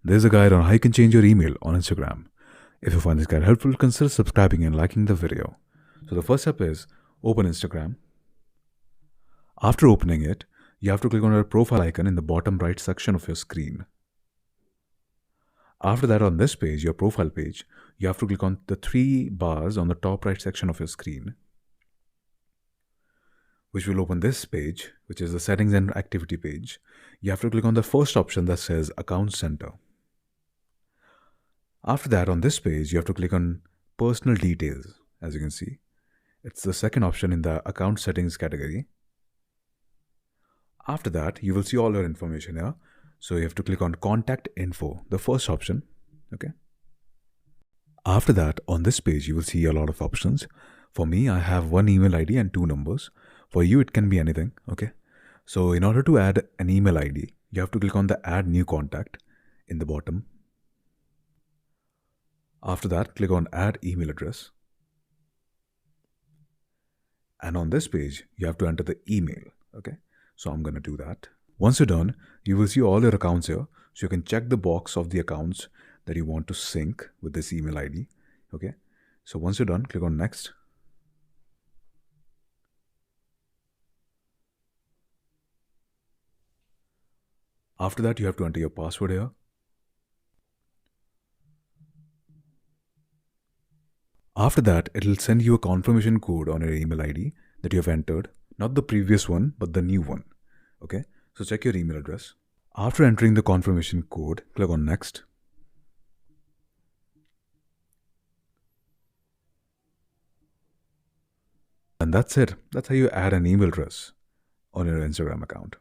There's a guide on how you can change your email on Instagram. If you find this guide helpful, consider subscribing and liking the video. So the first step is open Instagram. After opening it, you have to click on your profile icon in the bottom right section of your screen. After that, on this page, your profile page, you have to click on the three bars on the top right section of your screen, which will open this page, which is the settings and activity page. You have to click on the first option that says Account Center. After that, on this page, you have to click on Personal Details. As you can see, it's the second option in the Account Settings category. After that, you will see all your information here. So you have to click on Contact Info, the first option. Okay. After that, on this page, you will see a lot of options. For me, I have one email ID and two numbers. For you, it can be anything. Okay. So in order to add an email ID, you have to click on the Add New Contact in the bottom. After that, click on Add Email Address. And on this page, you have to enter the email. Okay. So I'm going to do that. Once you're done, you will see all your accounts here. So you can check the box of the accounts that you want to sync with this email ID. Okay. So once you're done, click on Next. After that, you have to enter your password here. After that, it will send you a confirmation code on your email ID that you have entered. Not the previous one, but the new one. Okay. So check your email address. After entering the confirmation code, click on Next. And that's it. That's how you add an email address on your Instagram account.